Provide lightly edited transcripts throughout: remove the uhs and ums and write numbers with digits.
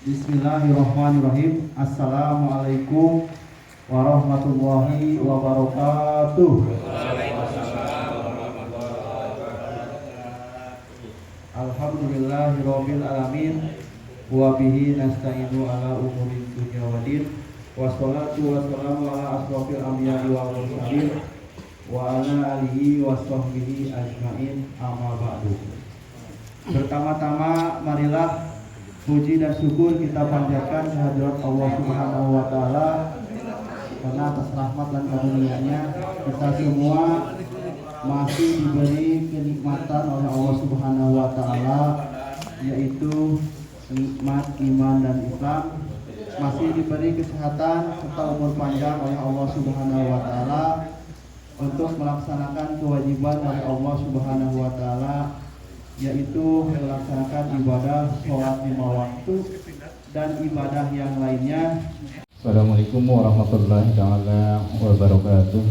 Bismillahirrahmanirrahim. Assalamualaikum warahmatullahi wabarakatuh. Alhamdulillahirabbil alamin wa bihi nasta'inu ala umuri dunya waddin. Wassalatu wassalamu ala asrofil anbiya'i wal mursalin wa ala alihi wa sahbihi ajmain, amma ba'du. Pertama-tama marilah puji dan syukur kita panjatkan kehadirat Allah Subhanahu wa taala, karena atas rahmat dan karunia-Nya kita semua masih diberi kenikmatan oleh Allah Subhanahu wa taala, yaitu nikmat iman dan Islam, masih diberi kesehatan serta umur panjang oleh Allah Subhanahu wa taala untuk melaksanakan kewajiban dari Allah Subhanahu wa taala, yaitu melaksanakan ibadah sholat 5 waktu dan ibadah yang lainnya. Assalamualaikum warahmatullahi taala wabarakatuh.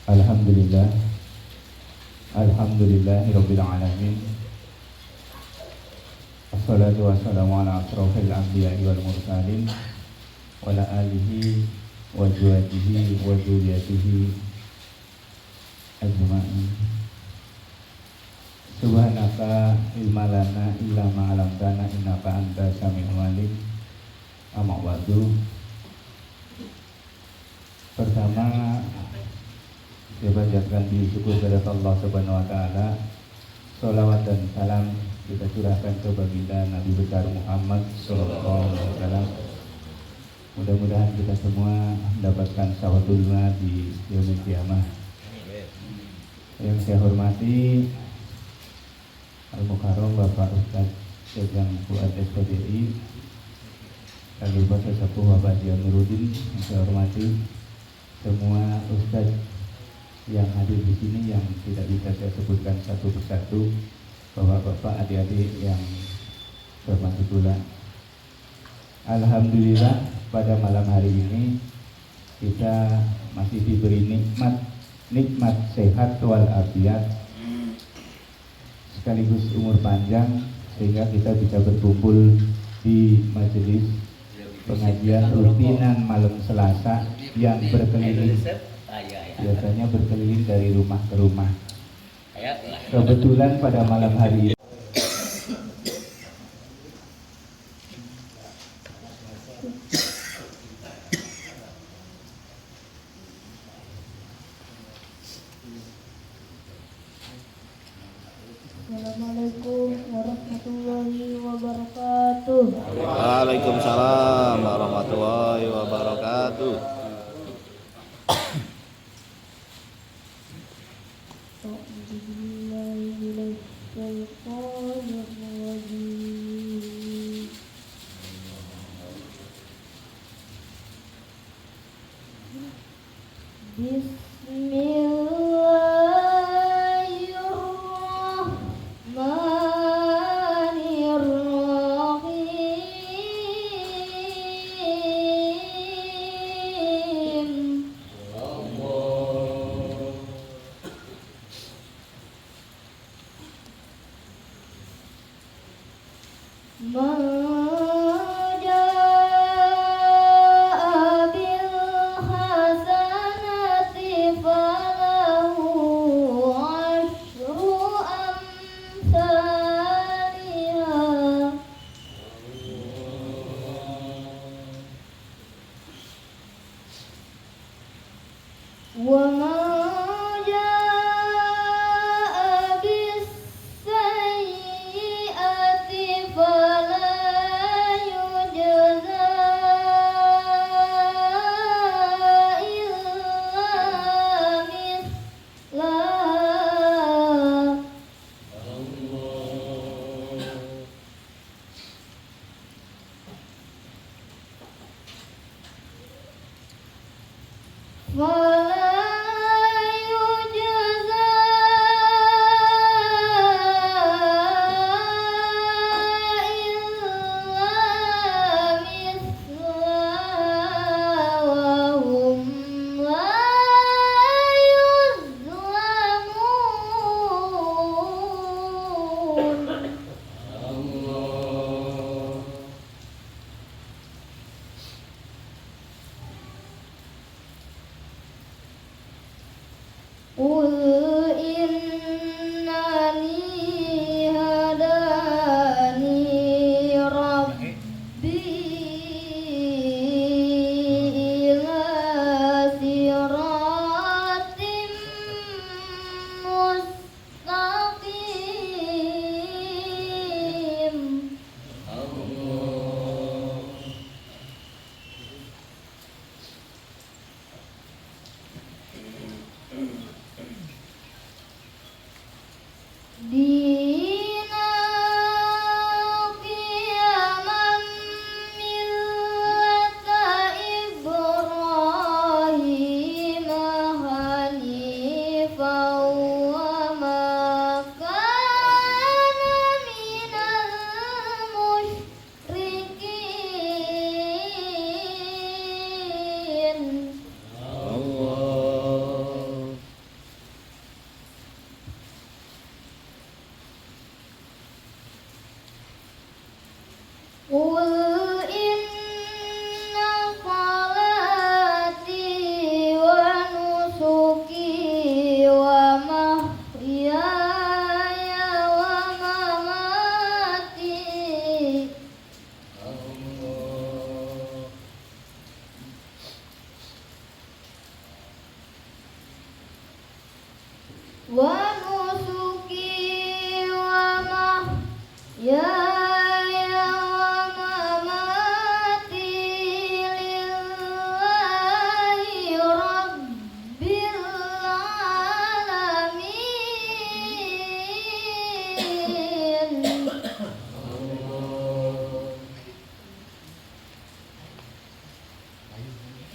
Alhamdulillah, alhamdulillahirabbil alamin. Wassalatu wassalamu ala asrofil anbiya'i wal mursalin wa ala alihi wa azwajihi wa dzurriyyatihi ajma'in. Subhanaka ilma lana illa ma 'allamtana innaka antas samiul alim. Amma ba'du. Pertama, saya panjatkan puji syukur kepada Allah Subhanahu wa taala. Shalawat dan salam kita curahkan ke baginda Nabi besar Muhammad sallallahu alaihi wasallam. Mudah-mudahan kita semua mendapatkan syafatul di yaumil qiyamah. Yang saya hormati Al-Mukarram Bapak Ustadz Sejang Fuad SPDI, Kali Bapak Sepuh Bapak Dia Nurudin. Yang saya hormati semua Ustadz yang hadir di sini yang tidak bisa saya sebutkan satu persatu, Bapak-bapak, adik-adik yang termasuk pula. Alhamdulillah pada malam hari ini kita masih diberi nikmat sehat wal afiat sekaligus umur panjang, sehingga kita bisa berkumpul di majelis pengajian rutinan malam Selasa yang berkeliling, biasanya berkeliling dari rumah ke rumah. Kebetulan pada malam hari ini Assalamualaikum warahmatullahi wabarakatuh. Waalaikumsalam warahmatullahi wabarakatuh. وَمَا جَاءَ بِالسَّيِّئَةِ فَلَا Qul inna salati wa nusuki wa mahyaya wa mamati wa nusuki wa mahyaya wa mamati lillahi rabbil alamin.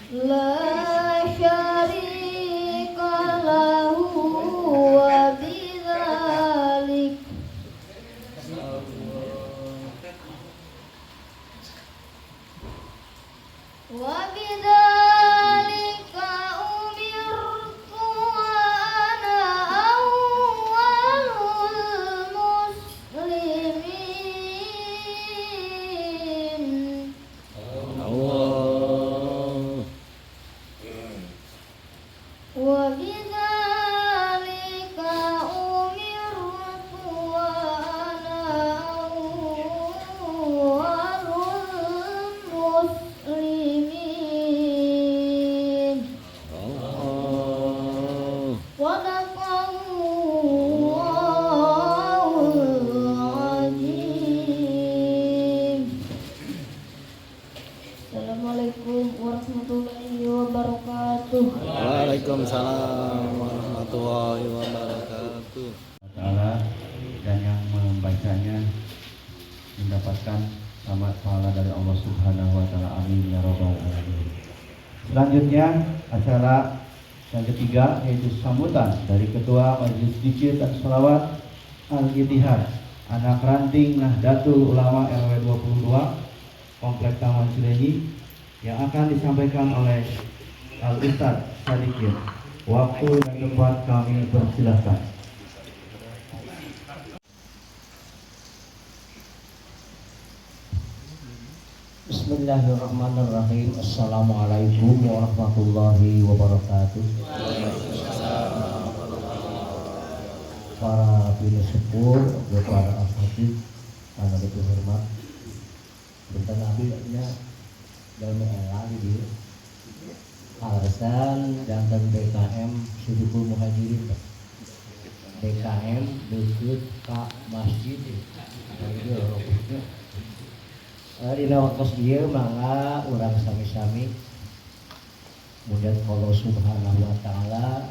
La syarika lahu wa bidzalik umirtu wa ana awwalul muslimin. Allah. Wa bidzalika umirtu wa ana awwalul muslimin. Allah. Shadaqallahul azim. Assalamualaikum warahmatullahi wabarakatuh. Waalaikumsalam warahmatullahi wabarakatuh. Ta'ala, dan yang membacanya mendapatkan selamat pahala dari Allah Subhanahu wa taala. Amin ya rabbal alamin. Selanjutnya acara yang ketiga yaitu sambutan dari Ketua Majelis Zikir dan Sholawat Al-Ittihad Anak Ranting Nahdlatul Ulama RW 22 Komplek Taman Cilenyi yang akan disampaikan oleh Al-Ustadz Sadiqir. Waktu dan tempat kami persilahkan. Bismillahirrahmanirrahim. Assalamualaikum warahmatullahi wabarakatuh. Para bini sepur, para asatid, anak itu hormat. Bentar nabi nya dalam elang di alasan jantan BKM Sidikul Muhajirin. BKM deket ka masjid. Dina waktu ieu mangga urang sami-sami mudah Allah Subhanahu wa taala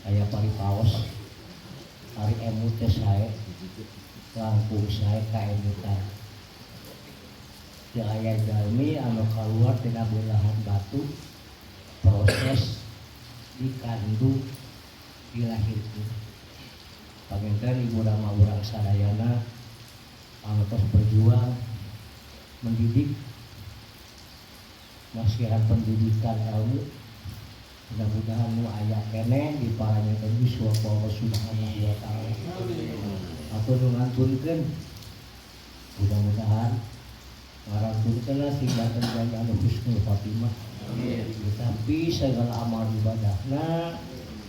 aya paripaos ari emut teh sae langkung sae ka emutan. Teu aya jalmi anu kaluar tina belahan batu proses dikandung dilahirkeun. Paminten ibu rama urang sadayana anu tos berjuang mendidik nasihat pendidikan ilmu, mudah-mudahan nu aya kene di paranya tembus wa Allah Subhanahu wa taala. Atur ngantunkeun mudah-mudahan ngarantunkeun sehingga terjadi anu husnul khotimah. Tapi segala amal ibadahna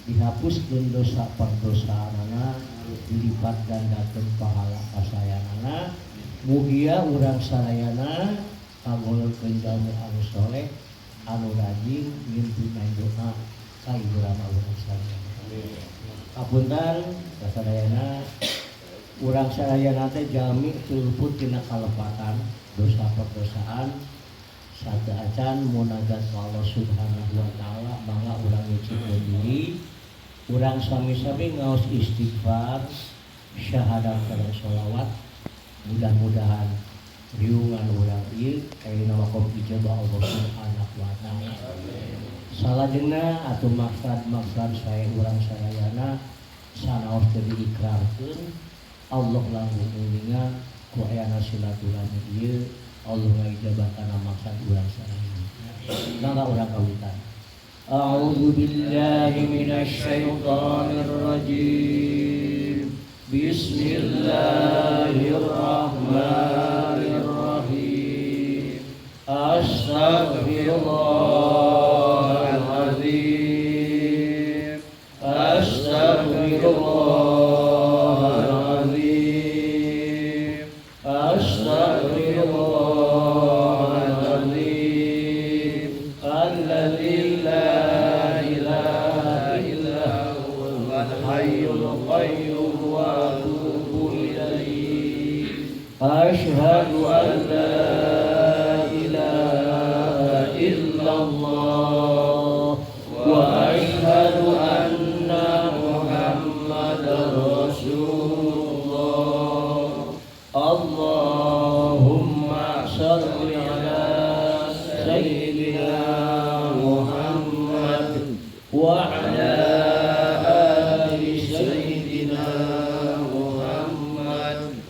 dihapuskeun dosa perdosaanana, dilipat gandakeun pahala kasayanana. Mugia urang sadayana kagolongkeun jalmi anu soleh anu rajin ngimpinan doa ka ibu rama urang sadayana. Kapunten kasadayana urang sadayana teh jalmi teu luput tina kalepatan dosa perdosaan sadaacan munajat ka Allah Subhanahu wa taala mangga urang nyucikeun diri urang sami-sami ngaos istighfar syahadat dan sholawat. Mudah-mudahan riungan urang ieu kaina wakob ijabah Allah Subhanahu wa taala. Salajengna atuh maksad sae urang sadayana sanaos teu diikrarkeun Allah langkung uningan ku ayana silaturahmi ieu Allah ngajabah kana maksad urang sadayana. Mangga urang kawitan. A'udzu billahi minasy syaithanir rajim. Bismillahirrahmanirrahim. Astaghfirullahaladzim. Astaghfirullahaladzim. Astaghfirullahaladzim. Alladzi la ilaha illa huwal hayyul qayyum wa atubu ilaihi. Asyhadu an la ilaha illallah wa asyhadu anna Muhammadar Rasulullah. Allahumma shalli ala sayyidina Muhammad wa ala ali sayyidina Muhammad.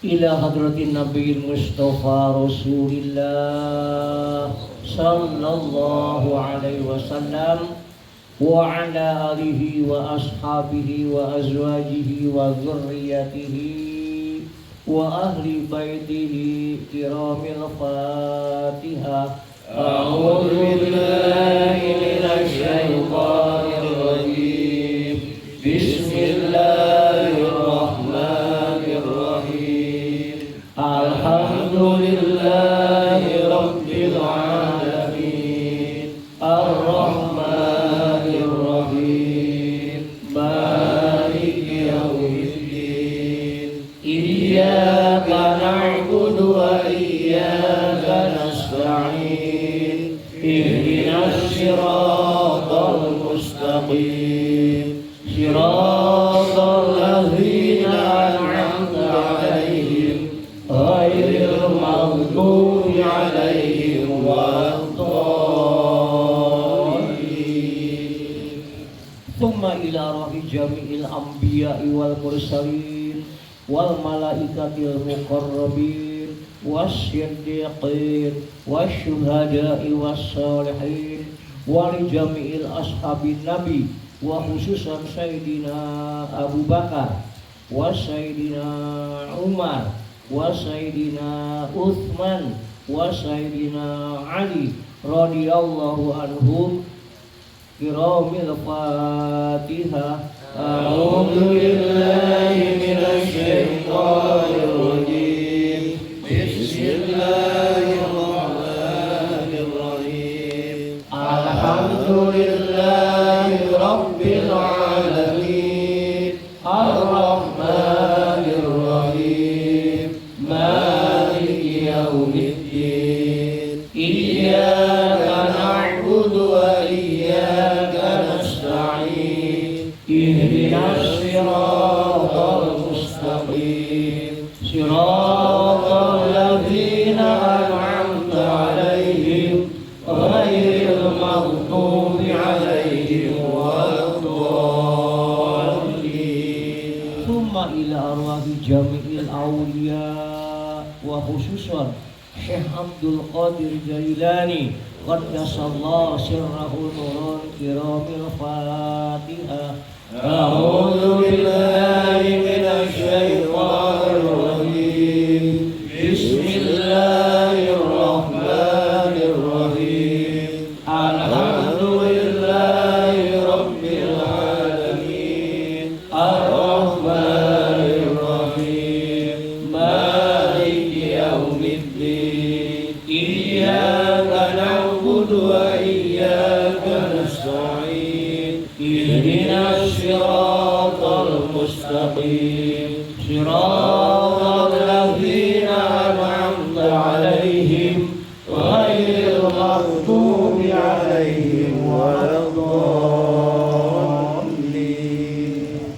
Ila hadratin Nabiyil Mustafa Rasulillah sallallahu alaihi wasallam wa ala alihi wa ashabihi wa azwajihi wa dzurriyyatihi wa ahli baitihi kiramil Fatihah. A'udzu billahi minasy syaithanir rajim. Bismillahirrahmanirrahim. Alhamdulillahi rabbil alamin. Ar-Rahmanir Rahim. Maliki yaumiddin. Iyyaka na'budu wa iyyaka nasta'in. Ihdinas siratal mustaqim. Siratal ladzina an'amta 'alaihim ghairil maghdubi 'alaihim waladdallin. Tsumma ila rahi jami'il anbiya'i wal mursalin wal malaikatil muqarrabin wassiddiqin wasyuhada'i wassalihin wa li jami'il ashabin nabi wa khususan Sayyidina Abu Bakar wa Sayyidina Umar wa Sayyidina Uthman wa Sayyidina Ali radhiyallahu anhum. Kiramil Fatihah. A'udzu billahi minasy syaithanir rajim. Bismillahirrahmanirrahim. Alhamdulillahi rabbil alamin. Ar-Rahmanir Rahim. Maliki yaumiddin. Iyyaka na'budu wa iyyaka nasta'in. Ihdinas siratal mustaqim. Siratal ladzina an'amta 'alaihim ghairil maghdubi 'alaihim waladdallin. Tsumma ila arwahi jami'il awliya wa khususan Syekh Abdul Qadir Jailani qaddasallahu sirrahu nurun. Kiramil Fatihah. A'udzu billahi minasy syaithanir rajim. Bismillahirrahmanirrahim. Alhamdulillahi rabbil alamin. Ar-Rahmanir Rahim. Maliki yaumiddin. Iyyaka na'budu wa iyyaka nasta'in. Ihdinas siratal mustaqim. Siratal ladzina an'amta 'alaihim ghairil maghdubi 'alaihim waladdallin.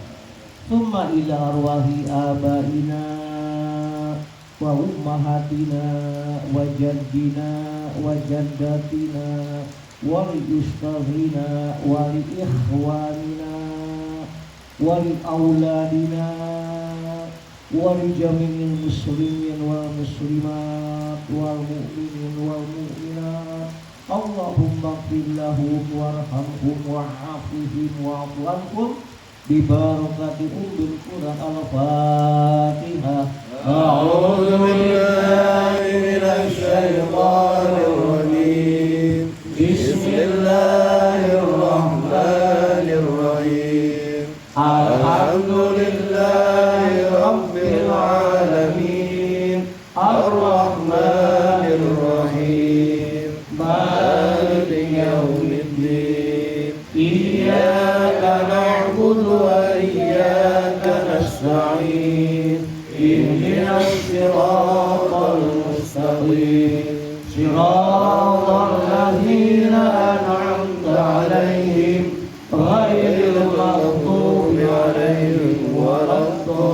Tsumma ila arwahi abaina wa ummahatina wa jaddina wa jaddatina wa li ustadzina wa li ikhwanina wa li auladina wa li jami'il muslimin wal muslimat wal mu'minin wal mu'minat. Allahumma ighfir lahum warhamhum wa'afihim wa'fu anhum bi barakati ummil Qur'an. Al-Fatihah. A'udzu billahi minasy syaithanir أجمعين اهدنا الصراط المستقيم صراط الذين أنعمت عليهم غير المغضوب عليهم ولا الضالين.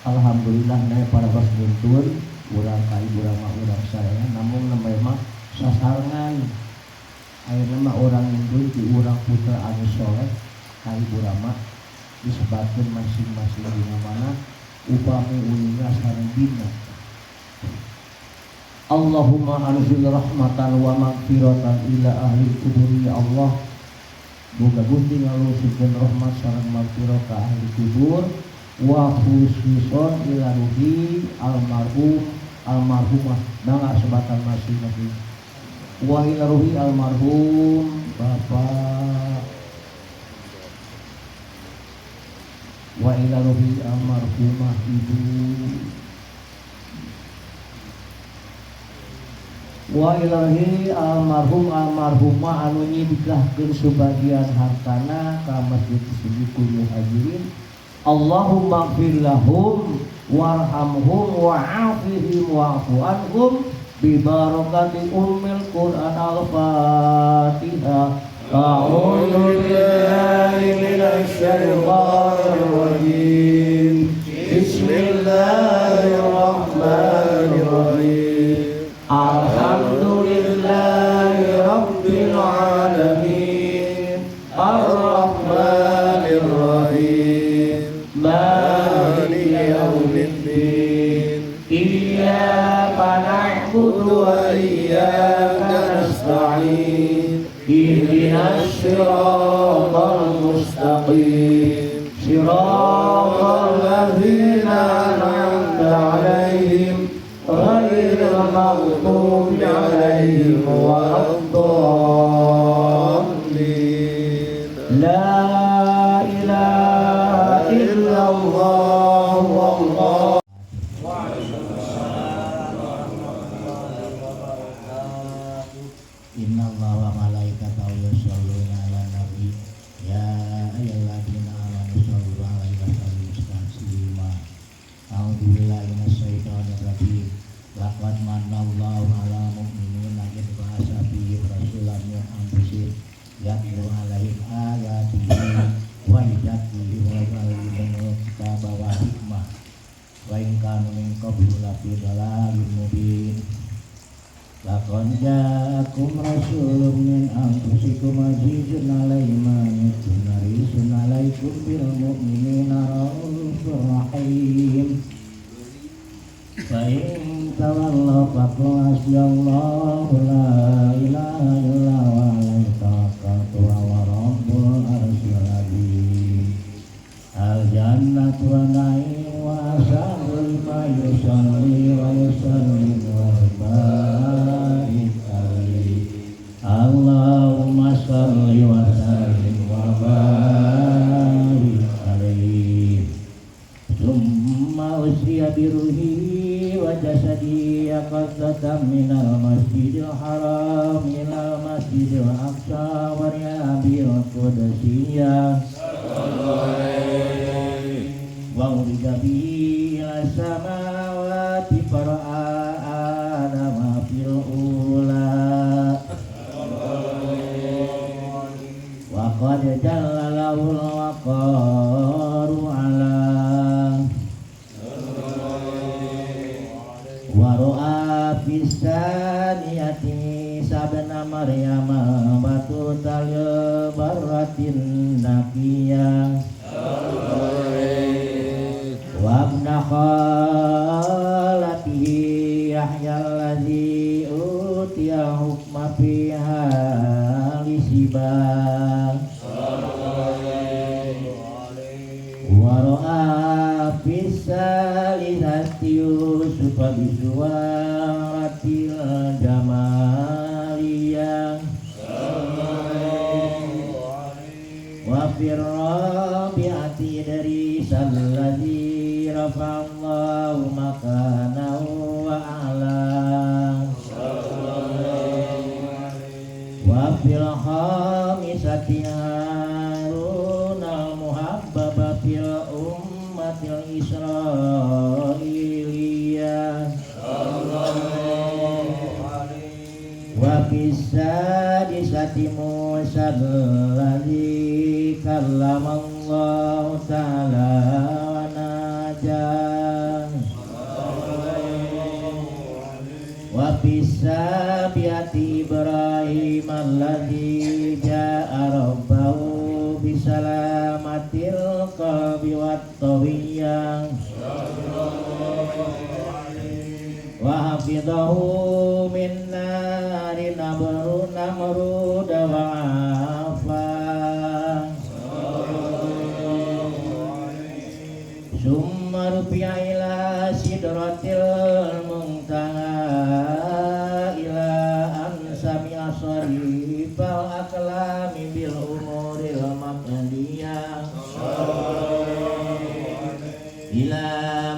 Alhamdulillah para bos buntun urang ka ibu rama urang saraya namun nambah mah sasarengan ayeuna mah urang indun di urang putra anu soleh ka ibu rama disebutkeun masing-masing dina mana upami uninga sareng dina. Allahumma anzil rahmatan wa maghfiratan ila ahli kubur ya Allah. Boga Gusti ngalusikeun rahmat sareng maghfirah ka ahli kubur wa khususon ila ruhi almarhumah bangga sebatan masing-masing wa ila ruhi almarhum bapak wa ila ruhi almarhumah ibu wa ilahi almarhumah anu nyidikahkeun sebagian hartana ka masjid Siddiqul Muhajirin. Allahumma ighfir lahum warhamhum wa'afihim wa'fu anhum bi barakati ummil Qur'an al-Fatihah. A'udzu billahi minasy syaithanir rajim. Bismillahirrahmanirrahim. Alhamdulillahi rabbil alamin. Ar-Rahmanir Rahim. Maliki yaumiddin. Iyyaka na'budu wa iyyaka nasta'in. Ihdinas siratal mustaqim. Siratal ladzina an'amta 'alaihim ghairil maghdubi 'alaihim waladdallin. La ilaha illallah wallahu Innallaha wa malaikatahu yusholluna 'alan nabi ya ayyuhalladzina amanu shollu 'alaihi wa sallimu taslima. A'udzu billahi minasyaitonir rajim. Laqad manallahu 'alal mu'minina idh ba'atsa fihim rasulan min anfusihim yatlu 'alaihim ayatihi wa yuzakkihim wa yu'allimuhumul kitaba wal hikmah wa in kanu min qablu lafi dhalalin mubin. Laqad ja'akum rasulun min anfusikum azizun 'alaihi ma 'anittum harisun 'alaikum bil mu'minina ra'ufur rahim. Fa in tawallaw faqul hasbiyallahu la ilaha illa huwa 'alaihi tawakkaltu wa rabbul arsyil 'azim. Al jannatu wan na'im wa ashabul ma yusalli wa yusallim wa barik alaihi. Allahumma shalli wa sallim wa barik alaihi. Summa usiya biruhi wa jasadi aqsatan minal masjidil haram ilal masjidil aqsa wa riyabil qudusiyah wa urida bihi ila samawati fara'adama fil ula wa qad jalla lahul waqaru ala wa ro'a fisaniyati sabna maryama batutal baratin nakiyah wa abna khalatihi Yahya alladhi utiya hukma fiha lisibah wa ro'a fisalisati Yusuf bisuaratil jamaliyah wa firrabi'ati dari salladhi rafa'allahu makanahu wa a'la wa fil khamisati Nabi Musa alladzi kallamallahu ta'ala wa najah wa bisabiati Ibrahim alladzi ja'a rabbahu bisalamatil qalbi wat tawiyah wa hafidhahu min nari namrud wa afan summa rufi'a ila sidratil muntaha ila ansami asharifal aklami bil umuril maqdiyah ila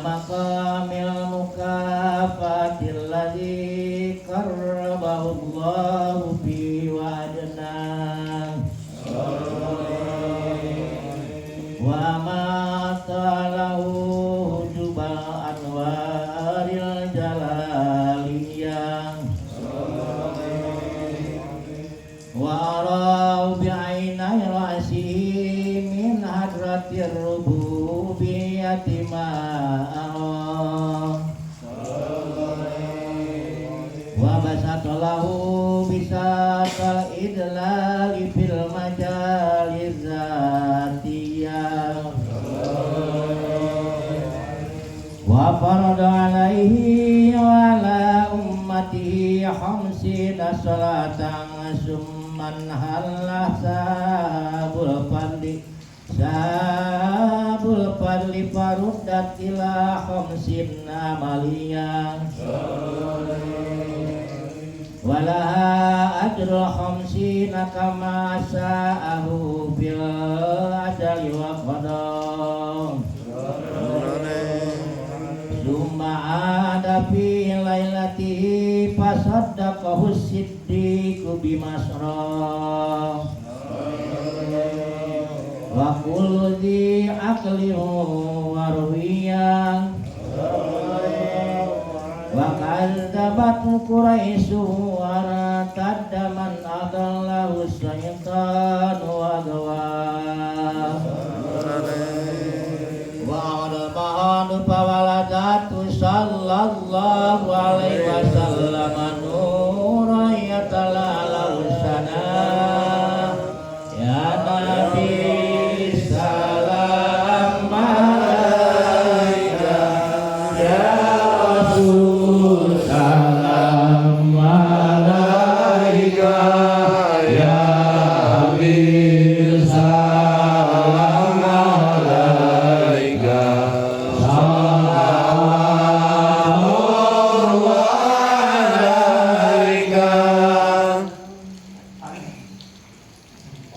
maqamil mukafatil ladzi qarrabahu Allahu fi wa'dana wa ma talahu jubal anwaril jalaliyah wa arau bi'ainai ra'si min hadratir rububiyyati ma'ara wa basatalahu bisatal idlali fil majalis zatiyah wa farada alaihi wa ala ummatihi khamsina salatan summan halah sabul fadli faruddat ila khamsin amaliyah walaha ajrul khamsina kama sa'ahu bil ajali wa qadam summa ada fi lailatihi fasaddaqahu siddiqu bimasra wa kullu dhi aqlin warwiyah wa kadzabat Quraisyu wa taddaman adallahu syaitan wa gawa wa al-mahanu fawaladatu sallallahu alaihi wasallam nura yatalalau sana ya Nabi salam alaika ya Rasul salam alaika ya Habib salam alaika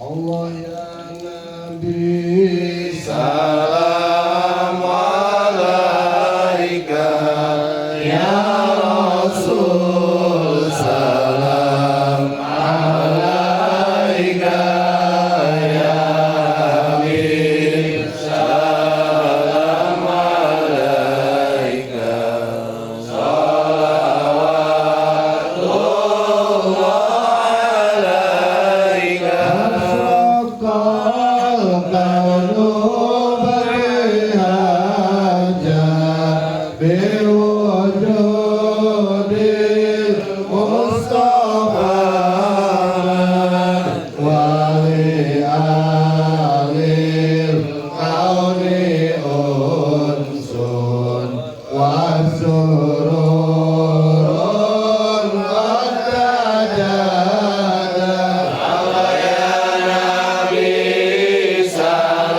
Allah ya Nabi salam alaika ya Rasul salam alaika ya Habib salam alaika Salam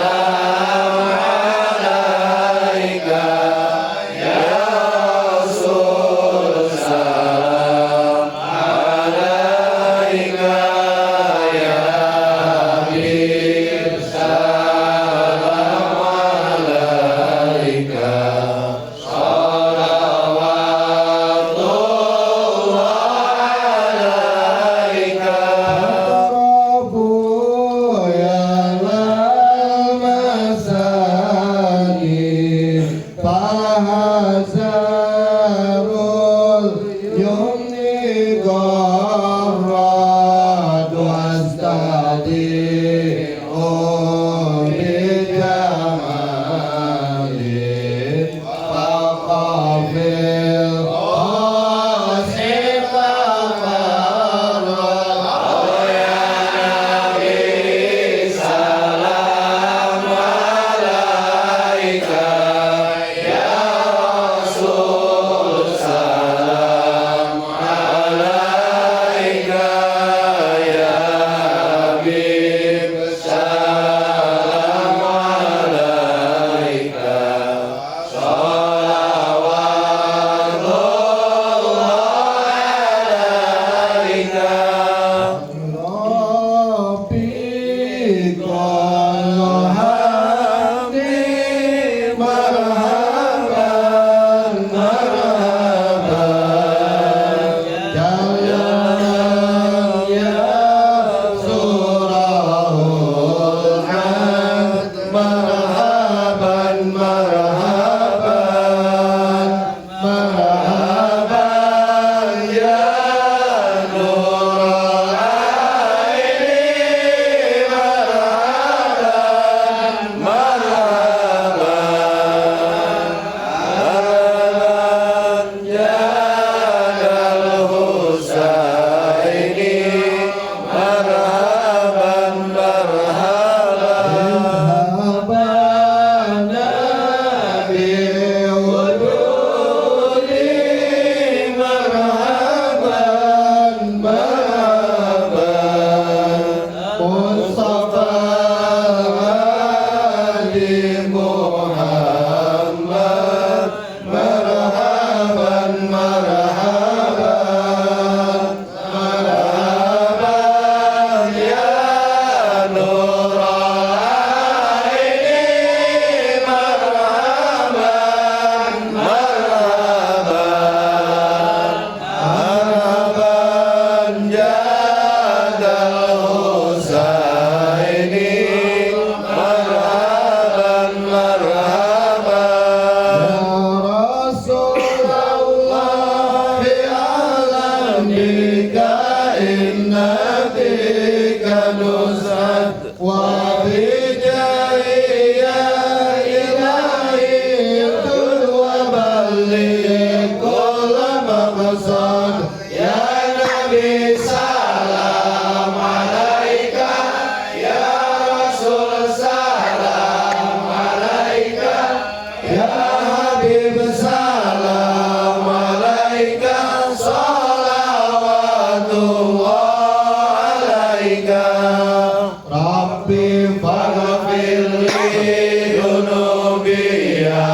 li dunubi ya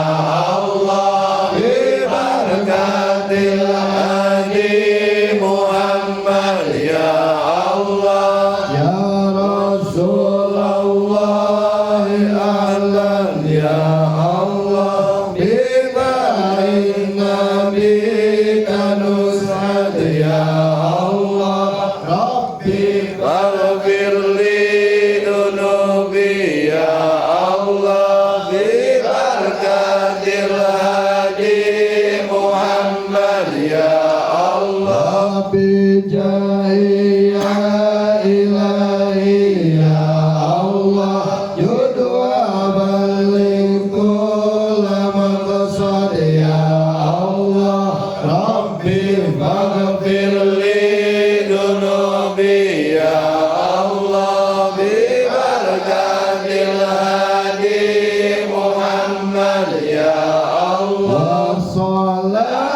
Allah bi barakatil hadi Muhammad ya Allah ya Rasulullah ahlan ya Allah bi ba'in nabika nus'ad ya Allah Rabbi faghfir li dunubi ya Allah bi barakatil hadi Muhammad ya Allah bi jahi ya ilahi ya Allah yudwa balik kulla maqsad ya Allah Rabbi faghfir li dunubi ya Allah bi barakatil hadi Muhammad ya Allah sallallahu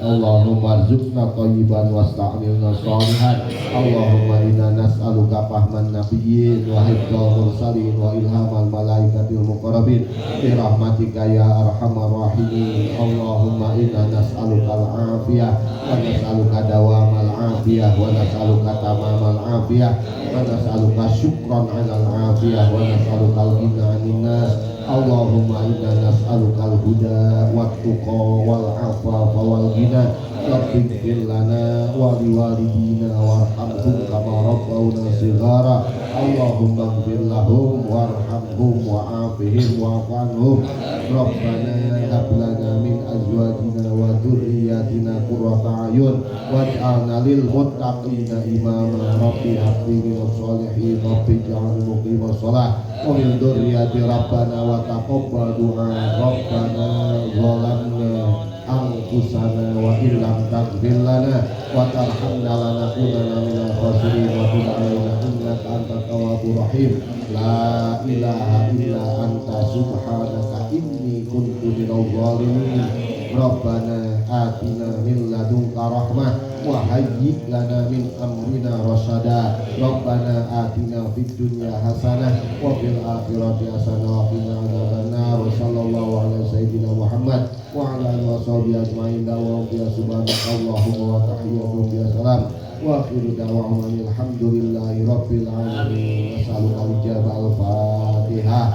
Allahumma arzuqna thayyiban wasta'milna sholihan. Allahumma inna nas'aluka fahman nabiyyin wa hifdzal mursalin wa ilhamal malaikatil muqarrabin bi rahmatika ya arhamar rahimin. Allahumma inna nas'aluka al-afiyah wa nas'aluka dawamal afiyah wa nas'aluka tamamal afiyah wa nas'aluka syukran 'alal afiyah wa nas'aluka al-ghina 'anil nas. Allahumma inna nas'aluka al-huda wat-tuqa wal-'afafa wal-ghina. Rabbighfir lana wa liwalidina warhamhum kama rabbawna shighara. Allahumma ighfir lahum warhamhum wa'afihim wa'fu anhum. Rabbana hab lana min azwajina wa dhurriyyatina qurrata a'yun waj'alna lil muttaqina imama. Rabbi habli minas sholihin rabbi ij'alni muqimas shalah wa min dhurriyyati rabbana wa taqabbal du'a. Rabbana zalamna anfusana wa illam taghfir lana wa tarhamna lanakunanna minal khasirin wa tub 'alaina innaka antat tawwabur rahim. La ilaha illa anta subhanaka inni kuntu minadh dhalimin. Rabbana atina min ladunka rahmah wa hayyi' lana min amrina rasyada. Rabbana atina fid dunya hasanah wa fil akhirati hasanah wa qina adzabannar. Sallallahu ala sayyidina Muhammad wa ala alihi washabihi ajmain. Wa subhanakallahumma wa tahiyyatuhum bi salam wa akhiru da'wana alhamdulillahi rabbil alamin. Wassalatu al-Fatihah.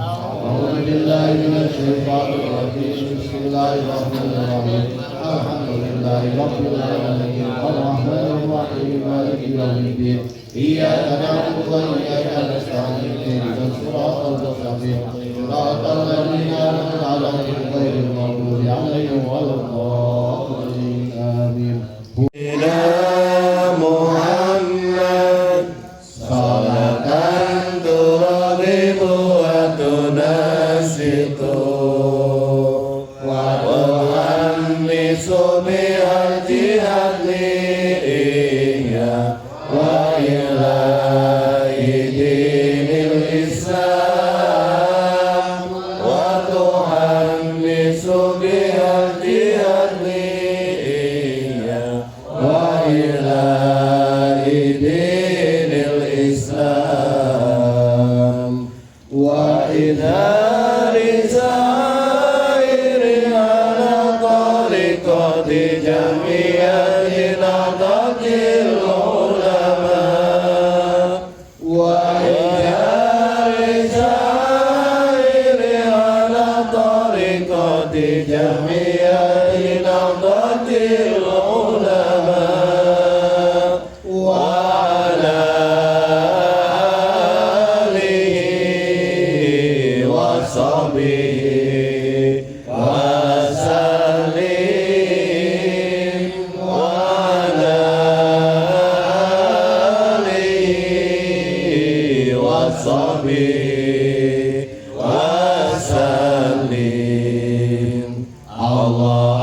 A'udzu billahi minasy syaithanir rajim. Bismillahirrahmanirrahim. Alhamdulillahi rabbil alamin. Arrahmanir rahim. Maliki yaumiddin. Iyyaka na'budu wa iyyaka nasta'in. Ihdinas siratal mustaqim. صراط الذين أنعمت عليهم غير المغضوب عليهم ولا الضالين آمين Muhammad salatan turabibu wa tunasitu wa tuhannisu bihal jihad liya wa ilahi dinil Islam wa tuhannisu bihal jihad liya wa ilahi dinil Islam wa idhari sairi ala tariqati jami'atin adatil ulama wa idhari sairi ala tariqati jami'atin adatil ulama wa ala alihi wa sahbihi wa sallim wa ala alihi wa sahbihi wa sallim. Allah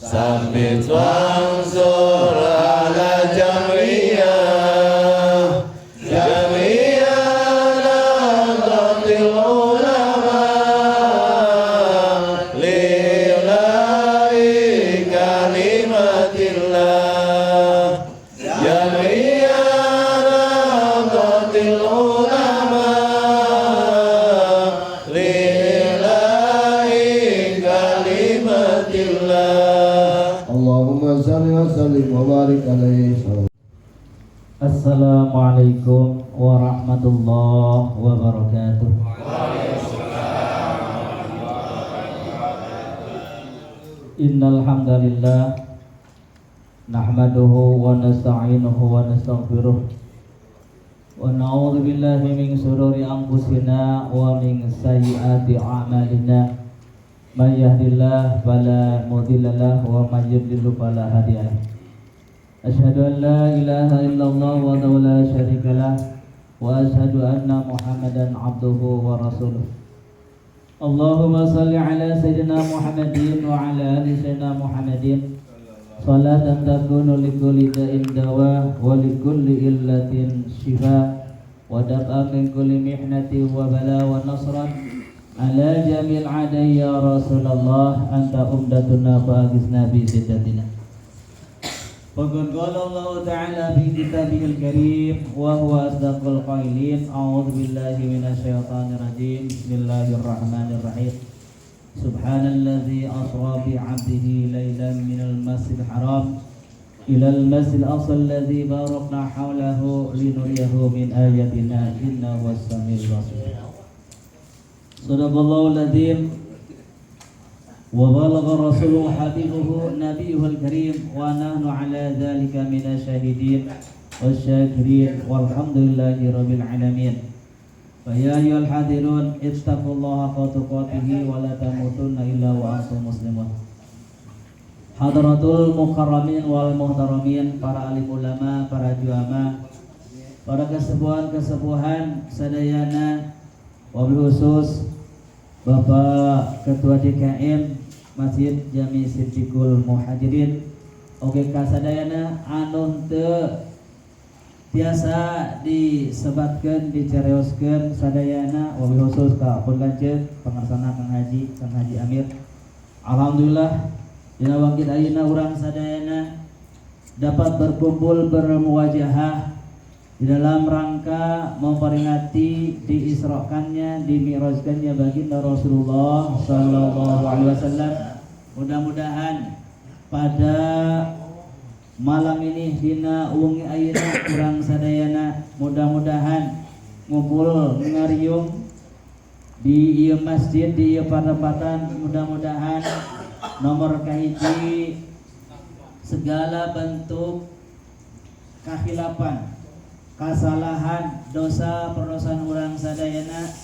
Sambit wansur ala jamriyah Nahdlatul Ulama lillahi kalimatillah Jamriyah Nahdlatul Ulama lillahi kalimatillah Allahumma salli wa sallim wa barik alaihi. Assalamualaikum warahmatullahi wabarakatuh. Innal hamdalillah nahmaduhu wa nasta'inuhu wa nastaghfiruh wa na'udzu billahi min shururi anfusina wa min sayyiati a'malina. May yahdihillahu fala mudilla lahu wa may yudlil fala hadiya lahu. Asyhadu an la ilaha illallah wa la syarika lah wa asyhadu anna Muhammadan abduhu wa rasuluh. Allahumma salli ala sayyidina Muhammadin wa ala ali sayyidina Muhammadin salatan takunu likulli da'in dawa wa likulli illatin shifa wa daf'a min kulli mihnati wa bala wa nasran ala jamil adai ya Rasulullah anta umdatuna fa'agisna bi siddatina. Faqad qala Allah ta'ala fi kitabihil karim wa huwa asdaqul qailin. A'udzu billahi minasy syaithanir rajim. Bismillahirrahmanirrahim. Subhanalladzi asra bi 'abdihi lailan minal masjidil haram ilal masjidil aqsa alladzi barakna hawlahu linuriyahu min ayatina innahu was-sami'ul basir. Sadaqallahul ladzim wa balagha rasuluhu habibuhu nabiyuhul karim wa nahnu ala dzalika minasyahidin wasyakirin walhamdulillahi rabbil alamin. Fa ya ayyuhal hadirun ittaqullaha haqqa tuqatih wa la tamutunna illa wa antum muslimun. Hadratul mukarramin wal muhtaramin, para alim ulama, para juama, para kesepuhan sadayana, wabil khusus Bapak Ketua DKM Masjid Jami Siddiqul Muhajirin oge kasadayana anu teu tiasa disebatkeun dicareoskeun sadayana wabil khusus ka pun lanceuk pangarsana Kang Haji Amir. Alhamdulillah dina wangkit ayeuna urang sadayana dapat berkumpul bermuwajahah di dalam rangka memperingati diisrokannya, dimi'rajkannya baginda Rasulullah sallallahu alaihi wasallam. Mudah-mudahan pada malam ini dina wengi ayeuna urang sadayana mudah-mudahan ngumpul ngariung di ieu masjid, di ieu patempatan, mudah-mudahan nomor kahiji segala bentuk kahilapan, kasalahan, dosa, perdosan urang sadayana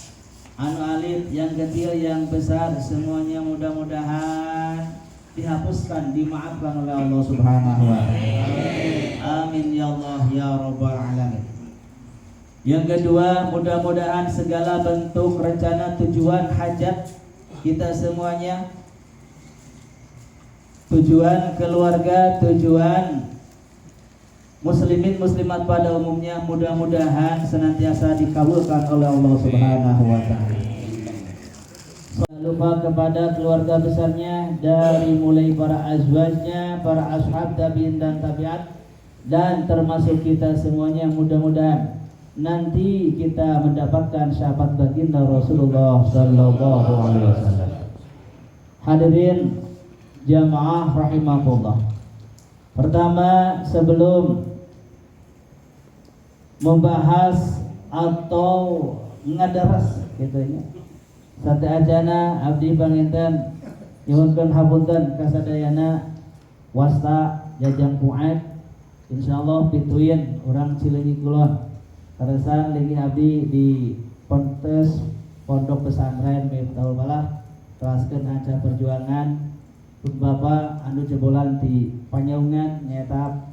anu alit, yang kecil, yang besar, semuanya mudah-mudahan dihapuskan, dimaafkan oleh Allah Subhanahu wa taala. Amin ya Allah ya rabbal alamin. Yang kedua, mudah-mudahan segala bentuk rencana tujuan hajat kita semuanya, tujuan keluarga, tujuan muslimin muslimat pada umumnya, mudah-mudahan senantiasa dikabulkan oleh Allah Subhanahu wa taala. Lupa kepada keluarga besarnya, dari mulai para azwajnya, para ashab, tabi'in dan tabi'at, dan termasuk kita semuanya, mudah-mudahan nanti kita mendapatkan syafaat baginda Rasulullah sallallahu alaihi wasallam. Hadirin jamaah rahimakumullah. Pertama, sebelum membahas atau ngadaras gitu ya, sate ajana abdi panginten nyuhunkeun hapunten kasadayana wasta jajang puat, insyaallah pituin urang Cileunyi Kulon karesan lagi abdi di Pontes Pondok Pesantren Miftahul Falah telaskeun acara perjuangan pun Bapak anu jebolan di Panyaungan nyaeta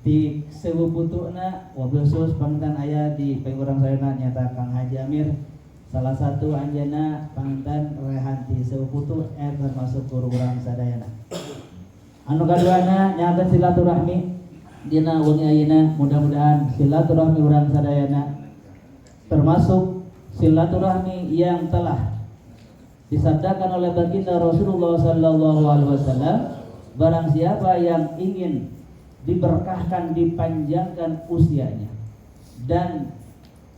di Sewu Putuna, wabil khusus panginten aya di pengurang sayana nyata Kang Haji Amir, salah satu anjana panginten Rehan di Sewu Putu termasuk kurang sadayana. Anu kaduana nyata silaturahmi dina wengi ayeuna, mudah-mudahan silaturahmi urang sadayana termasuk silaturahmi yang telah disabdakan oleh baginda Rasulullah sallallahu alaihi wasallam, barang siapa yang ingin diberkahkan, dipanjangkan usianya dan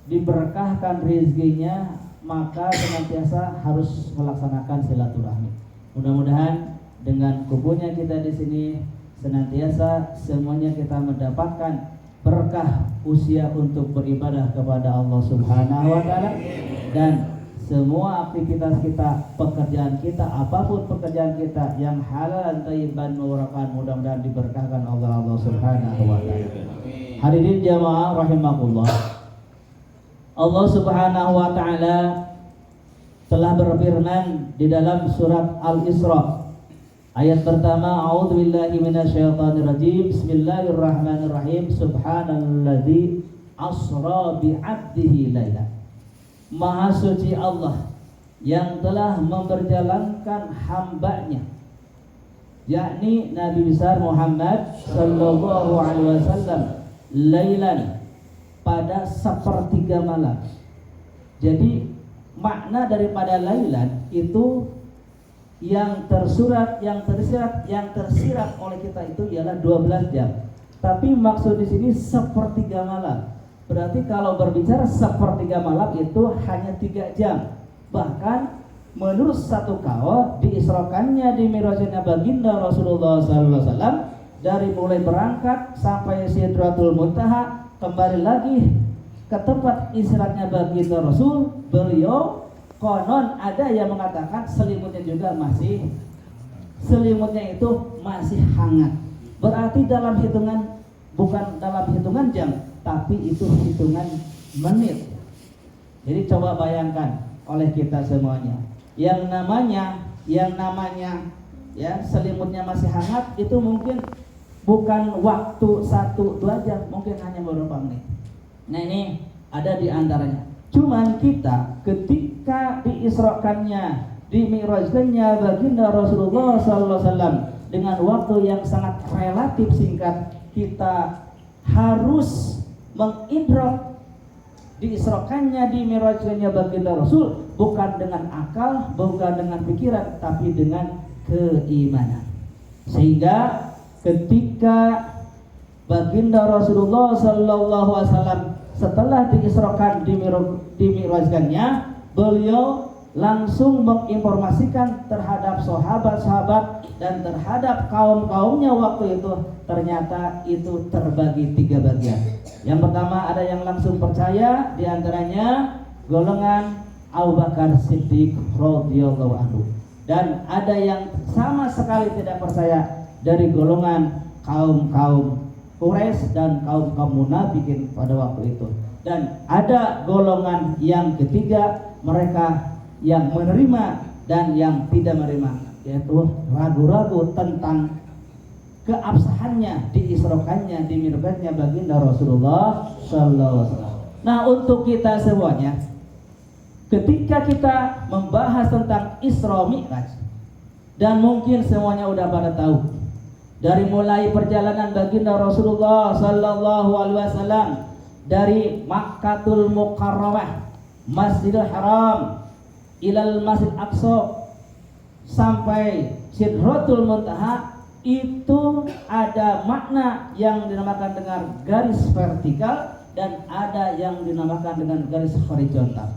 diberkahkan rezekinya, maka senantiasa harus melaksanakan silaturahmi. Mudah-mudahan dengan kumpulnya kita di sini senantiasa semuanya kita mendapatkan berkah usia untuk beribadah kepada Allah Subhanahu wa taala, dan semua aktivitas kita, pekerjaan kita, apapun pekerjaan kita yang halal dan thayyiban mubarakan, mudah-mudahan diberkahkan oleh Allah Subhanahu wa taala. Hadirin jamaah rahimakumullah. Allah Subhanahu wa taala telah berfirman di dalam surat Al-Isra ayat pertama, a'udzubillahi minasyaitonirrajim, bismillahirrahmanirrahim, subhanalladzi asra bi 'abdihi laila. Maha suci Allah yang telah memperjalankan hambanya, yakni Nabi besar Muhammad sallallahu alaihi wasallam, lailan, pada sepertiga malam. Jadi makna daripada lailan itu yang tersurat, yang tersirat, yang tersirat oleh kita itu ialah 12 jam. Tapi maksud di sini sepertiga malam. Berarti kalau berbicara sepertiga malam itu hanya 3 jam. Bahkan menurut satu kaul diisrokannya, di mirajnya baginda Rasulullah SAW, dari mulai berangkat sampai Sidratul Muntaha, kembali lagi ke tempat istirahatnya baginda Rasul, beliau konon ada yang mengatakan selimutnya juga masih, selimutnya itu masih hangat. Berarti dalam hitungan, bukan dalam hitungan jam, tapi itu hitungan menit. Jadi coba bayangkan oleh kita semuanya, yang namanya ya selimutnya masih hangat itu mungkin bukan waktu 1-2 jam, mungkin hanya beberapa menit. Nah ini ada di antaranya. Cuman kita ketika diisrokannya, dimi'rajkannya baginda Rasulullah SAW dengan waktu yang sangat relatif singkat, kita harus mengidrak diisrokannya, dimi'rajkannya baginda Rasul bukan dengan akal, bukan dengan pikiran, tapi dengan keimanan. Sehingga ketika baginda Rasulullah sallallahu alaihi wasallam setelah diisrokan, dimi'rajkannya, beliau langsung menginformasikan terhadap sahabat-sahabat dan terhadap kaum-kaumnya waktu itu. Ternyata itu terbagi 3 bagian. Yang pertama ada yang langsung percaya, diantaranya golongan Abu Bakar Siddiq radhiyallahu anhu, dan ada yang sama sekali tidak percaya dari golongan kaum Quraisy dan kaum munafikin pada waktu itu. Dan ada golongan yang ketiga, mereka yang menerima dan yang tidak menerima, yaitu ragu-ragu tentang keabsahannya, diisrokannya, dimi'rajnya baginda Rasulullah sallallahu alaihi wasallam. Nah, untuk kita semuanya, ketika kita membahas tentang Isra Mi'raj, dan mungkin semuanya udah pada tahu, dari mulai perjalanan baginda Rasulullah sallallahu alaihi wasallam dari Makkatul Mukarramah, Masjidil Haram, ilal Masjid Aqsa sampai Sidratul Muntaha, itu ada makna yang dinamakan dengan garis vertikal dan ada yang dinamakan dengan garis horizontal.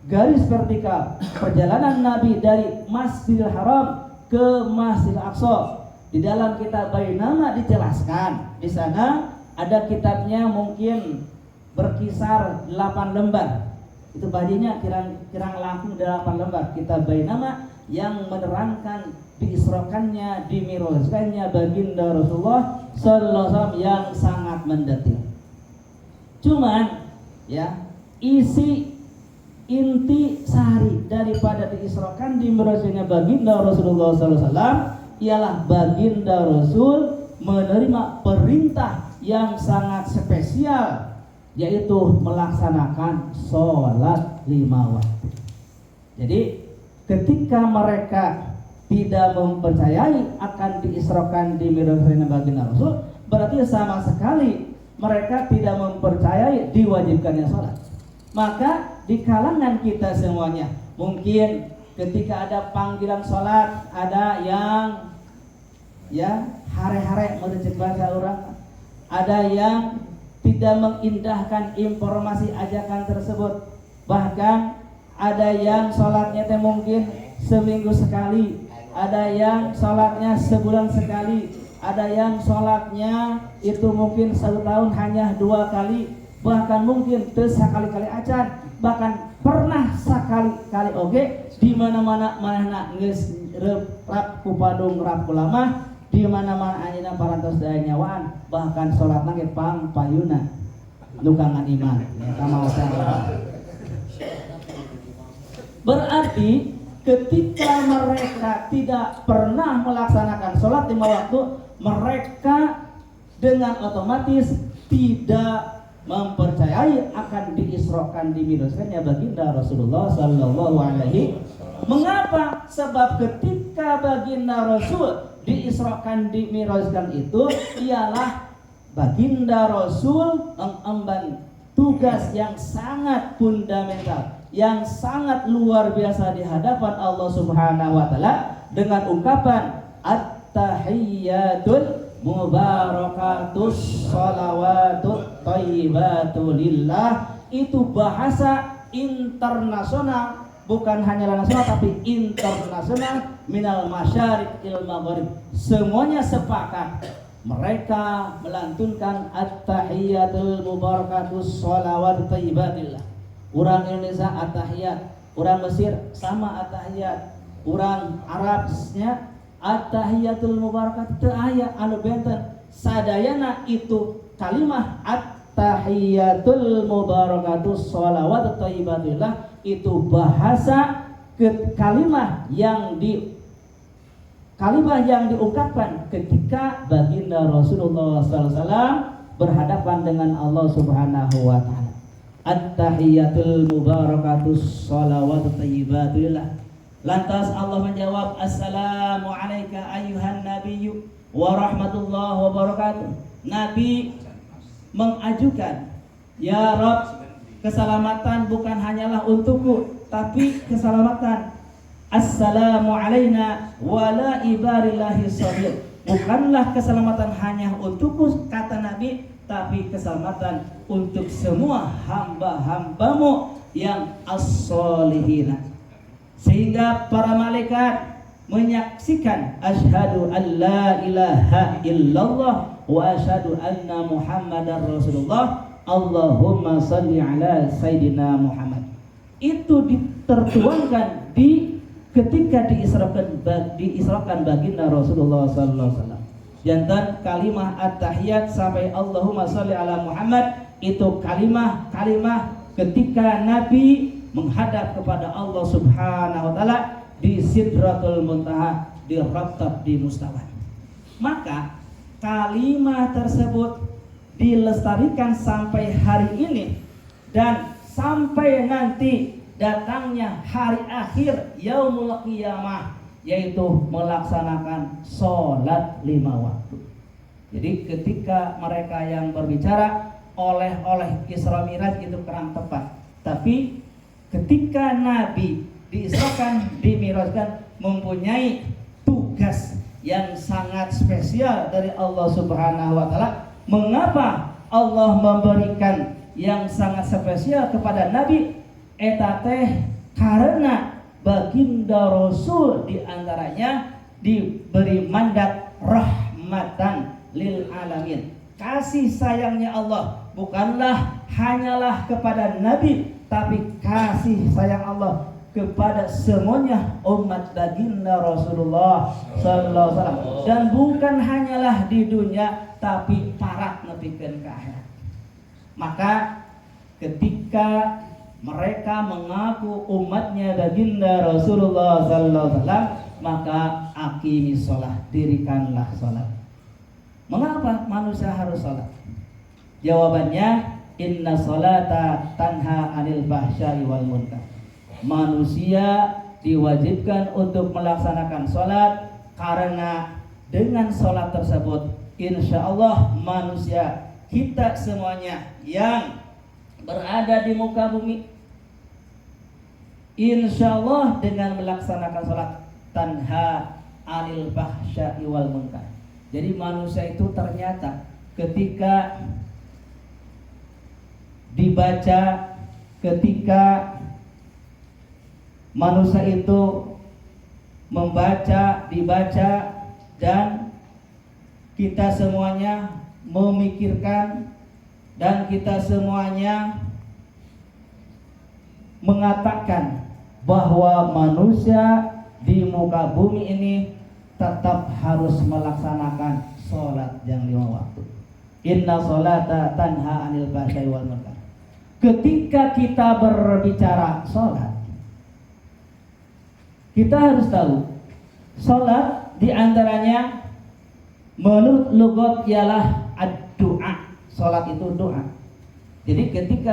Garis vertikal, perjalanan Nabi dari Masjidil Haram ke Masjidil Aqsa. Di dalam kitab Bainama dijelaskan, di sana ada kitabnya mungkin berkisar 8 lembar. Itu badinya kirang langsung 8 lembar kitab Bainama yang menerangkan diisrokannya, dimi'rajkannya baginda Rasulullah sallallahu alaihi wasallam yang sangat mendetil. Cuman ya, inti sari daripada diisrokan, dimi'rajkannya baginda Rasulullah sallallahu alaihi wasallam ialah baginda Rasul menerima perintah yang sangat spesial, yaitu melaksanakan sholat 5 waktu. Jadi ketika mereka tidak mempercayai akan diisrokan, dimi'rajkannya baginda Rasul, berarti sama sekali mereka tidak mempercayai diwajibkannya sholat. Maka di kalangan kita semuanya, mungkin ketika ada panggilan sholat, ada yang ya hare-hare merecek bahasa orang, ada yang tidak mengindahkan informasi ajakan tersebut, bahkan ada yang sholatnya teh mungkin seminggu sekali, ada yang sholatnya sebulan sekali, ada yang sholatnya itu mungkin 1 tahun hanya 2 kali, bahkan mungkin sekali-kali acan, bahkan pernah sekali-kali oge di mana-mana manehna geus rap ku padung rap ku lamah, di mana-mana anjeunna parantos daya nyawaan, bahkan sholatna ge payuna lukangan iman eta maosa. Berarti ketika mereka tidak pernah melaksanakan sholat 5 waktu, mereka dengan otomatis tidak mempercayai akan diisrokan, dimi'rajkannya baginda Rasulullah sallallahu alaihi. Mengapa? Sebab ketika baginda Rasul diisrokan, dimi'rajkan itu ialah baginda Rasul mengemban tugas yang sangat fundamental, yang sangat luar biasa di hadapan Allah Subhanahu wa taala dengan ungkapan at-tahiyyatul mubarakatus shalawatut thayyibatu lillah. Itu bahasa internasional, bukan hanya nasional tapi internasional, minal masyariq il maghrib. Semuanya sepakat, mereka melantunkan at-tahiyyatul mubarakatus shalawatut thayyibatillah. Orang Indonesia at-tahiyyat, orang Mesir sama at-tahiyyat, orang Arabnya at-tahiyyatul mubarakat. Teu aya anu benten sadayana itu kalimah at-tahiyyatul mubarakatus shalawatut thayyibatillah. Itu bahasa kalimah yang diungkapkan ketika baginda Rasulullah SAW berhadapan dengan Allah Subhanahu wa taala. At-tahiyyatul mubarakatus shalawatut thayyibatillah. Lantas Allah menjawab, assalamu alayka ayyuhan nabiyyu wa rahmatullahi wa barakatuh. Nabi mengajukan, ya Rabb, keselamatan bukan hanyalah untukku, tapi keselamatan assalamu alayna wa la ibarillahi sabir. Bukanlah keselamatan hanya untukku, kata Nabi, tapi keselamatan untuk semua hamba-hambamu yang as-solihina. Sehingga para malaikat menyaksikan asyhadu an la ilaha illallah wa asyhadu anna muhammadar rasulullah, Allahumma salli ala sayyidina Muhammad. Itu ditertuangkan di ketika diisrokan baginda Rasulullah sallallahu alaihi wasallam. jantan kalimah at-tahiyat sampai Allahumma sholli ala Muhammad, itu kalimah ketika Nabi menghadap kepada Allah Subhanahu wa taala di Sidratul Muntaha, di Rattab, di Mustawan. Maka kalimah tersebut dilestarikan sampai hari ini dan sampai nanti datangnya hari akhir yaumul qiyamah, yaitu melaksanakan sholat 5 waktu. Jadi ketika mereka yang berbicara oleh Isra Miraj itu kurang tepat, tapi ketika Nabi diisrakan, dimirajkan, mempunyai tugas yang sangat spesial dari Allah Subhanahu wa taala. Mengapa Allah memberikan yang sangat spesial kepada Nabi? Eta teh karena baginda Rasul diantaranya diberi mandat rahmatan lil alamin. Kasih sayangnya Allah bukanlah hanyalah kepada Nabi, tapi kasih sayang Allah kepada semuanya umat baginda Rasulullah sallallahu alaihi wasallam, dan bukan hanyalah di dunia tapi parat nepikeun ka akhirat. Maka ketika mereka mengaku umatnya baginda Rasulullah sallallahu alaihi wasallam, maka aqimi shalah, dirikanlah salat. Mengapa manusia harus salat? Jawabannya, inna salata tanha 'anil fahsya'i wal munkar. Manusia diwajibkan untuk melaksanakan salat karena dengan salat tersebut insya Allah manusia, kita semuanya yang berada di muka bumi, insya Allah dengan melaksanakan salat tanha 'anil fahsya'i wal munkar. Jadi manusia itu ternyata ketika dibaca, ketika manusia itu membaca, dibaca, dan kita semuanya memikirkan, dan kita semuanya mengatakan bahwa manusia di muka bumi ini tetap harus melaksanakan sholat yang 5 waktu. Inna sholata tanha 'anil fahsya'i wal munkar. Ketika kita berbicara sholat, kita harus tahu sholat diantaranya menurut lugat ialah ad-du'a. Sholat itu doa. Jadi ketika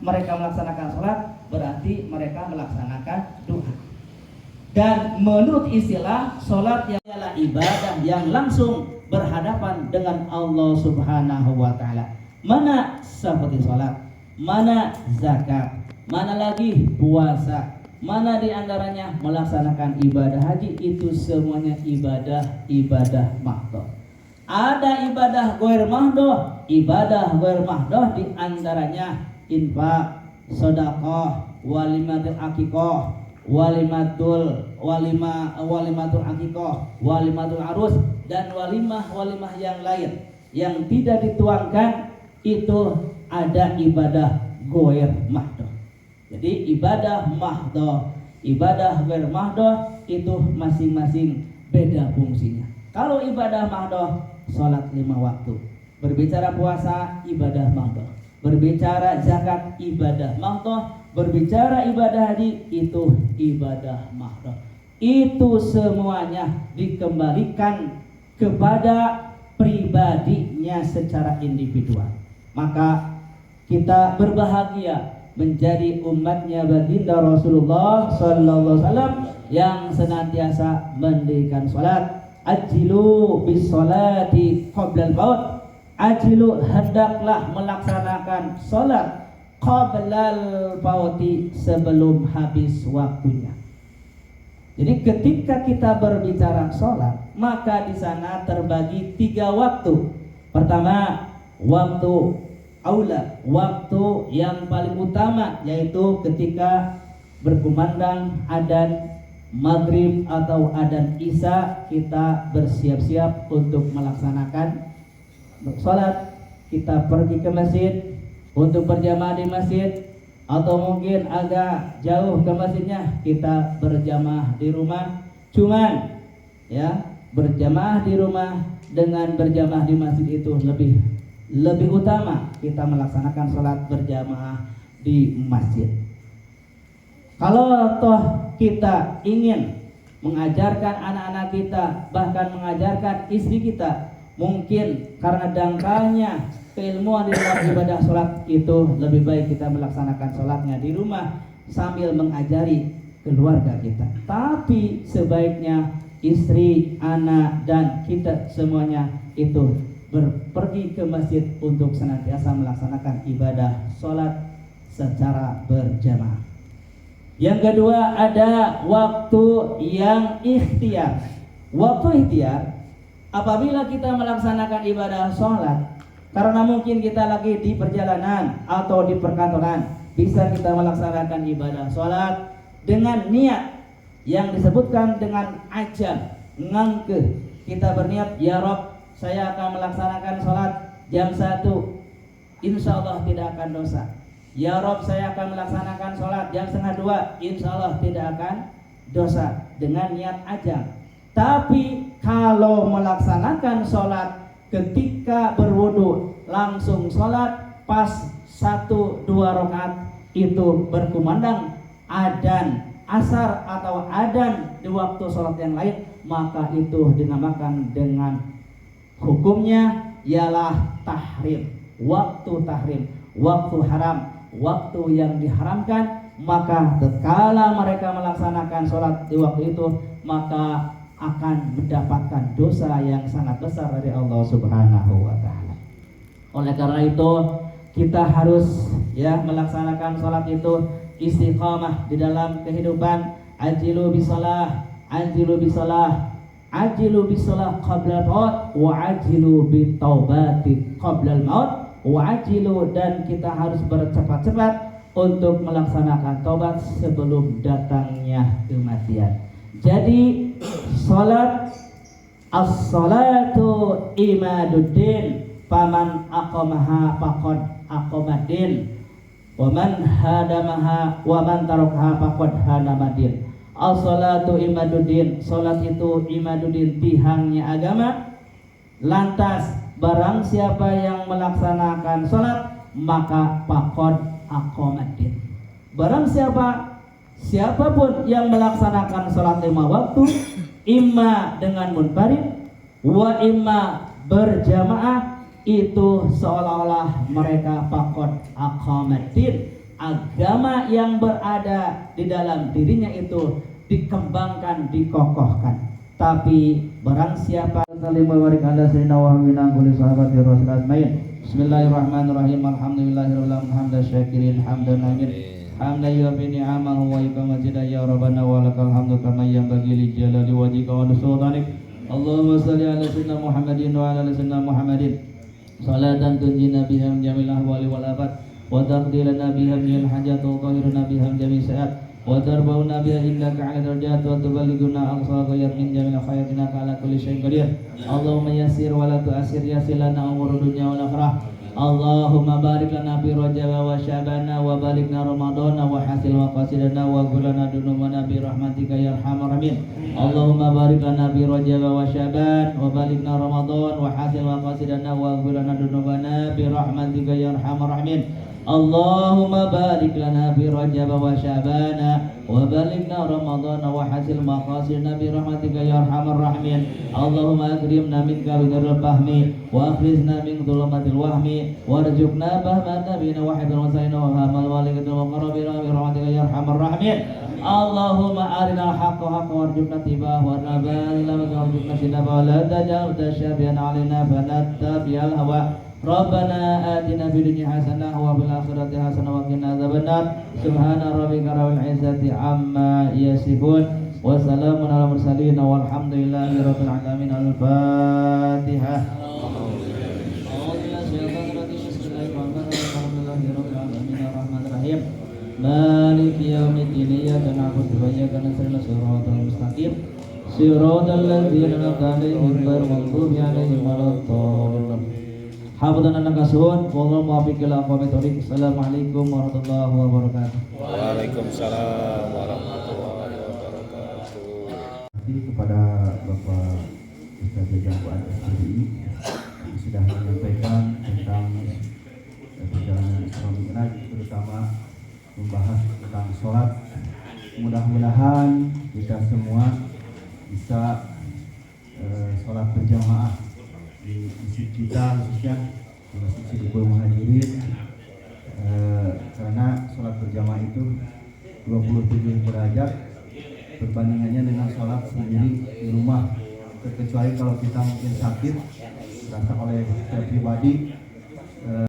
mereka melaksanakan sholat, berarti mereka melaksanakan doa. Dan menurut istilah, sholat ialah ibadah yang langsung berhadapan dengan Allah Subhanahu wa ta'ala. Mana seperti sholat, mana zakat, mana lagi puasa, mana diantaranya melaksanakan ibadah haji, itu semuanya ibadah mahdoh. Ada ibadah ghair mahdoh. Ibadah ghair mahdoh diantaranya infak, sedekah, walimatul akikah, walimatul akikah, walimatul arus, dan walimah yang lain yang tidak dituangkan, itu ada ibadah ghair mahdoh. Jadi ibadah mahdoh, ibadah ghair mahdoh itu masing-masing beda fungsinya. Kalau ibadah mahdoh, sholat 5 waktu. Berbicara puasa, ibadah mahdoh. Berbicara zakat, ibadah mahdoh. Berbicara ibadah haji, itu ibadah mahdoh. Itu semuanya dikembalikan kepada pribadinya secara individual. Maka kita berbahagia menjadi umatnya baginda Rasulullah sallallahu alaihi wasallam yang senantiasa mendirikan salat. Ajilu bis salati qabla al-maut. Ajilu, hendaklah melaksanakan salat qabla al-mauti, sebelum habis waktunya. Jadi ketika kita berbicara salat, maka di sana terbagi 3 waktu. Pertama, waktu aula, waktu yang paling utama, yaitu ketika berkumandang adzan maghrib atau adzan isya, kita bersiap-siap untuk melaksanakan sholat. Kita pergi ke masjid untuk berjamaah di masjid, atau mungkin agak jauh ke masjidnya, kita berjamaah di rumah. Cuman ya, berjamaah di rumah dengan berjamaah di masjid itu lebih utama kita melaksanakan sholat berjamaah di masjid. Kalau toh kita ingin mengajarkan anak-anak kita, bahkan mengajarkan istri kita, mungkin karena dangkalnya keilmuan di dalam ibadah sholat itu, lebih baik kita melaksanakan sholatnya di rumah sambil mengajari keluarga kita. Tapi sebaiknya istri, anak, dan kita semuanya itu pergi ke masjid untuk senantiasa melaksanakan ibadah sholat secara berjamaah. Yang kedua, ada waktu yang ikhtiar. Waktu ikhtiar apabila kita melaksanakan ibadah sholat, karena mungkin kita lagi di perjalanan atau di perkantoran, bisa kita melaksanakan ibadah sholat dengan niat yang disebutkan dengan ajal, ngangke. Kita berniat, ya Rob, saya akan melaksanakan sholat jam 1, insya Allah tidak akan dosa. Ya Rob, saya akan melaksanakan sholat jam 1:30, insya Allah tidak akan dosa, dengan niat ajal. Tapi kalau melaksanakan sholat ketika berwudu, langsung sholat pas 1-2 rakaat itu berkumandang adzan asar atau adzan di waktu sholat yang lain, maka itu dinamakan dengan hukumnya ialah tahrim, waktu tahrim, waktu haram, waktu yang diharamkan. Maka tatkala mereka melaksanakan sholat di waktu itu, maka akan mendapatkan dosa yang sangat besar dari Allah Subhanahu wa ta'ala. Oleh karena itu kita harus melaksanakan sholat itu istiqamah di dalam kehidupan. Ajilu bisalah, ajilu bisalah, ajilu bisalah qabla al-maut wa ajilu bitaubati qabla al-maut wa ajilu, dan kita harus bercepat-cepat untuk melaksanakan taubat sebelum datangnya kematian. Jadi salat as-salatu imaduddin, faman aqamaha faqad aqamaddin, wa man hadamaha wa man tarakaha faqad hadamaddin. As-salatu imaduddin, salat itu imaduddin, tihangnya agama. Lantas barang siapa yang melaksanakan salat, maka faqad aqamaddin. Barang siapapun yang melaksanakan salat 5 waktu, imma dengan munfarid wa imma berjamaah, itu seolah-olah mereka faqad aqamaddin. Agama yang berada di dalam dirinya itu dikembangkan, dikokohkan. Tapi barang siapa Bismillahirrahmanirrahim. Alhamdulillahirabbil alamin, hamdan syakirin, hamdan namin, hamdan yuwaffi ni'amahu wa yukammilu majidah, ya rabbana wa lakal hamdu kama yanbaghi li jalali wajhika wa sultanik. Allahumma shalli ala sayyidina Muhammadin wa ala ali sayyidina Muhammadin salatan tunjina biha min jamil ahwali wal abad wa taqdi lana biha min hajat wa tahhiruna biha min jami' sayiat wa tarbauna biha innaka 'ala darajat wa tuballighuna aqsa ghayat min jamil khairin ala kulli syai'in qadir. Allahumma yassir wa la tu'assir, yassir lana umur dunya wal akhirah. Allahumma barik lana fi Rajab wa Sya'bana wa balighna Ramadana wa hasil maqasidana wa qulana dunubana bi rahmatika ya arhamar rahimin. Allahumma barik lana fi Rajab wa Sya'ban wa balighna Ramadan wa hasil maqasidana wa qulana dunubana bi rahmatika ya arhamar rahimin. Allahumma barik lana fi Rajab wa Sya'bana wa balighna Ramadana wa hasil maqasidana bi rahmatika ya arhamar rahimin. Allahumma akrimna minka bi darul fahmi wa akhrijna min dhulumatil wahmi warzuqna fahma nabiyina wa hifdzal wasaina wa hamal walikatul muqarrabina bi rahmatika ya arhamar rahimin. Allahumma arina al-haqqa haqqan warzuqna tibah wa arina al-batila warzuqna tinaba wa la taj'al tashabihan alaina fanattabi'al hawa. Rabbana atina fid dunya hasanah wa fil akhirati hasanah wa qina adzabannar. Subhana rabbika rabbil izzati amma yasifun wa salamun alal mursalin walhamdulillahi rabbil alamin. Al-Fatihah. Maliki yaumiddin, iyyaka na'budu wa iyyaka nasta'in, shiratal mustaqim, shiratal ladzina an'amta 'alaihim ghairil maghdubi 'alaihim waladdallin. Hafadzan anak kasuhun, wallahu muwaffiq ila aqwamit thoriq. Assalamualaikum warahmatullahi wabarakatuh. Waalaikumsalam warahmatullahi wabarakatuh. Kepada Bapak Ustaz Jangkuan SPDI yang sudah menyampaikan tentang perjalanan Isra Mi'raj, terutama membahas tentang sholat. Mudah-mudahan kita semua bisa sholat berjamaah di masjid kita, khususnya di Masjid Siddiqul Muhajirin, karena sholat berjamaah itu 27 derajat perbandingannya dengan sholat sendiri di rumah. Kecuali kalau kita mungkin sakit, terasa oleh saya pribadi